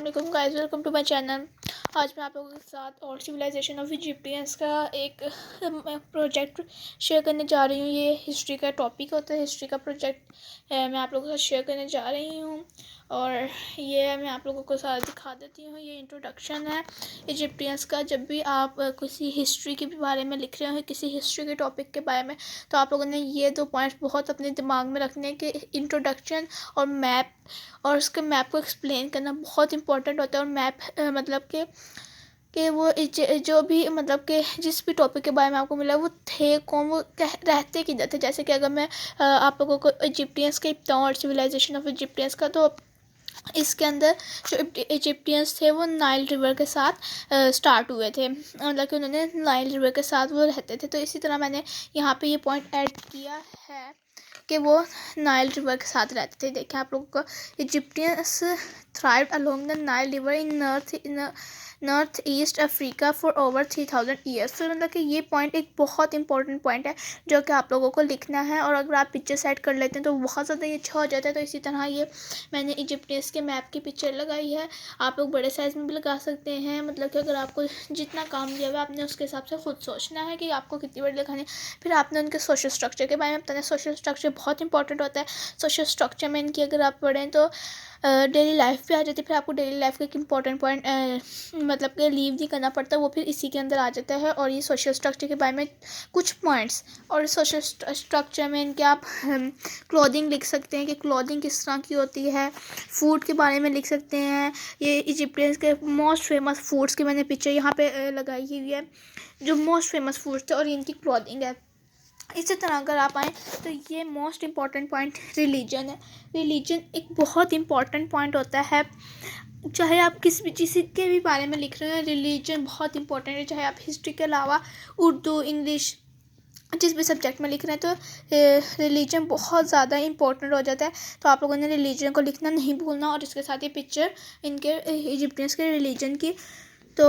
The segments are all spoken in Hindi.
वालेकुम guys, welcome to my channel. आज मैं आप लोगों के साथ और सिविलाइजेशन ऑफ इजिप्टियंस का एक प्रोजेक्ट शेयर करने जा रही हूँ। ये हिस्ट्री का टॉपिक होता है, हिस्ट्री का प्रोजेक्ट है, मैं आप लोगों के साथ शेयर करने जा रही हूँ। और ये मैं आप लोगों को साथ दिखा देती हूँ। ये इंट्रोडक्शन है इजिप्टियंस का। जब भी आप किसी हिस्ट्री के बारे में लिख रहे हो, किसी हिस्ट्री के टॉपिक के बारे में, तो आप लोगों ने ये 2 पॉइंट्स बहुत अपने दिमाग में रखने के, इंट्रोडक्शन और मैप, और उसके मैप को एक्सप्लेन करना बहुत इंपॉर्टेंट होता है। और मैप मतलब कि वो जो भी मतलब कि जिस भी टॉपिक के बारे में आपको मिला वो थे कौन, वो रहते किधर थे। जैसे कि अगर मैं आप लोगों को इजिप्टियंस के बताऊँ और सिविलाइजेशन ऑफ इजिप्टियंस का, तो इसके अंदर जो इजिप्टियंस थे वो नाइल रिवर के साथ स्टार्ट हुए थे, मतलब कि उन्होंने नाइल रिवर के साथ वो रहते थे। तो इसी तरह मैंने यहाँ पे ये पॉइंट ऐड किया है कि वो नाइल रिवर के साथ रहते थे। देखें आप लोगों को, Egyptians thrived along the Nile river in north east Africa for over 3000 years. तो मतलब कि ये पॉइंट एक बहुत इंपॉर्टेंट पॉइंट है जो कि आप लोगों को लिखना है। और अगर आप पिक्चर सेट कर लेते हैं तो बहुत ज़्यादा ये अच्छा हो जाता है। तो इसी तरह ये मैंने इजिप्टियंस के मैप की पिक्चर लगाई है। आप लोग बड़े साइज़ में भी लगा सकते हैं, मतलब कि अगर आपको जितना काम दिया हुआ है आपने उसके हिसाब से खुद सोचना है कि आपको कितनी बड़ी लगानी है। फिर आपने उनके सोशल स्ट्रक्चर के बारे में बताना है। सोशल स्ट्रक्चर बहुत इंपॉर्टेंट होता है। सोशल स्ट्रक्चर में इनकी अगर आप पढ़ें तो डेली लाइफ भी आ जाती है। फिर आपको डेली लाइफ का एक इंपॉर्टेंट पॉइंट मतलब कि लीव नहीं करना पड़ता, वो फिर इसी के अंदर आ जाता है। और ये सोशल स्ट्रक्चर के बारे में कुछ पॉइंट्स, और सोशल स्ट्रक्चर में इनके आप क्लोथिंग लिख सकते हैं कि क्लोथिंग किस तरह की होती है। फूड के बारे में लिख सकते हैं। ये इजिप्टियंस के मोस्ट फेमस फूड्स की मैंने पिक्चर यहाँ पे लगाई हुई है, जो मोस्ट फेमस फूड्स थे, और इनकी क्लोथिंग है। इसी तरह अगर आप आएँ तो ये मोस्ट इम्पॉर्टेंट पॉइंट रिलीजन है। रिलीजन एक बहुत इम्पॉर्टेंट पॉइंट होता है। चाहे आप किसी के भी बारे में लिख रहे हैं, रिलीजन बहुत इंपॉर्टेंट है। चाहे आप हिस्ट्री के अलावा उर्दू, इंग्लिश, जिस भी सब्जेक्ट में लिख रहे हैं, तो रिलीजन बहुत ज़्यादा इंपॉर्टेंट हो जाता है। तो आप लोगों ने रिलीजन को लिखना नहीं भूलना। और इसके साथ ये पिक्चर इनके इजिप्टियंस के रिलीजन की, तो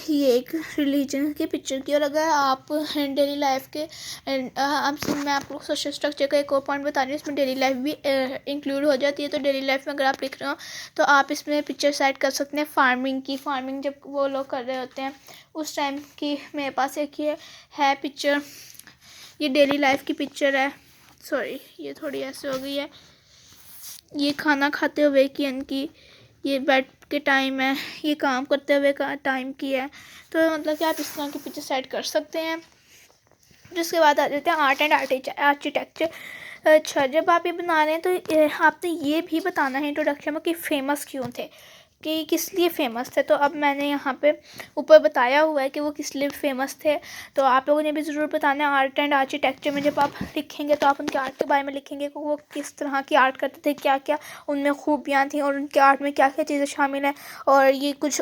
ये एक रिलीजन की पिक्चर की। और अगर आप डेली लाइफ के मैं आपको सोशल स्ट्रक्चर का एक और पॉइंट बता रही हूँ, इसमें डेली लाइफ भी इंक्लूड हो जाती है। तो डेली लाइफ में अगर आप लिख रहे हो तो आप इसमें पिक्चर सेट कर सकते हैं फार्मिंग की। फार्मिंग जब वो लोग कर रहे होते हैं उस टाइम की मेरे पास एक ये है पिक्चर। ये डेली लाइफ की पिक्चर है। सॉरी, ये थोड़ी ऐसे हो गई है। ये खाना खाते हुए की इनकी, ये बेड के टाइम है, ये काम करते हुए का टाइम की है। तो मतलब कि आप इस तरह की पिक्चर सेट कर सकते हैं। जिसके बाद आ जाते हैं आर्ट एंड आर्किटेक्चर। अच्छा, जब आप ये बना रहे हैं तो आपने ये भी बताना है इंट्रोडक्शन में कि फ़ेमस क्यों थे, कि किस लिए फ़ेमस थे। तो अब मैंने यहाँ पे ऊपर बताया हुआ है कि वो किस लिए फ़ेमस थे। तो आप लोगों ने भी ज़रूर बताना है। आर्ट एंड आर्किटेक्चर में जब आप लिखेंगे तो आप उनके आर्ट के बारे में लिखेंगे कि वो किस तरह की आर्ट करते थे, क्या क्या उनमें खूबियाँ थी, और उनके आर्ट में क्या क्या चीज़ें शामिल हैं। और ये कुछ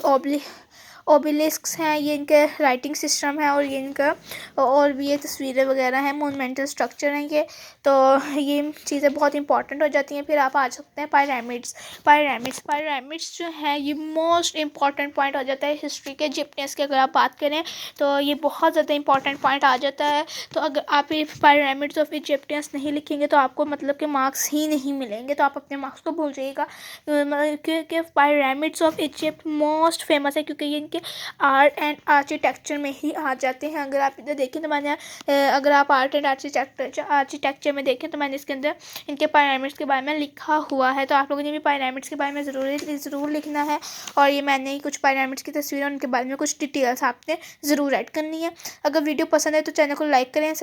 ओबेलिस्क्स हैं, ये इनके राइटिंग सिस्टम है, और ये इनका और भी ये तस्वीरें वगैरह हैं, मोनुमेंटल स्ट्रक्चर हैं ये। तो ये चीज़ें बहुत इंपॉर्टेंट हो जाती हैं। फिर आप आ सकते हैं पायरामिड्स जो हैं ये मोस्ट इंपॉर्टेंट पॉइंट हो जाता है हिस्ट्री के। इजिप्टियंस की अगर आप बात करें तो ये बहुत ज़्यादा इंपॉर्टेंट पॉइंट आ जाता है। तो अगर आप ये पायरामिड्स ऑफ इजिप्टियंस नहीं लिखेंगे तो आपको मतलब कि मार्क्स ही नहीं मिलेंगे। तो आप अपने मार्क्स को भूल जाइएगा, क्योंकि pyramids of Egypt most famous है, क्योंकि ये इनके आर्ट एंड आर्किटेक्चर में ही आ जाते हैं। अगर आप इधर देखें तो मैंने अगर आप आर्ट एंड आर्किटेक्चर में देखें तो मैंने इसके अंदर इनके पायरामिड्स के बारे में लिखा हुआ है। तो आप लोगों ने भी पायरामिड्स के बारे में ज़रूर लिखना है। और ये मैंने कुछ पायरामिड्स की तस्वीरें, उनके बारे में कुछ डिटेल्स आपने ज़रूर ऐड करनी है। अगर वीडियो पसंद है तो चैनल को लाइक करें,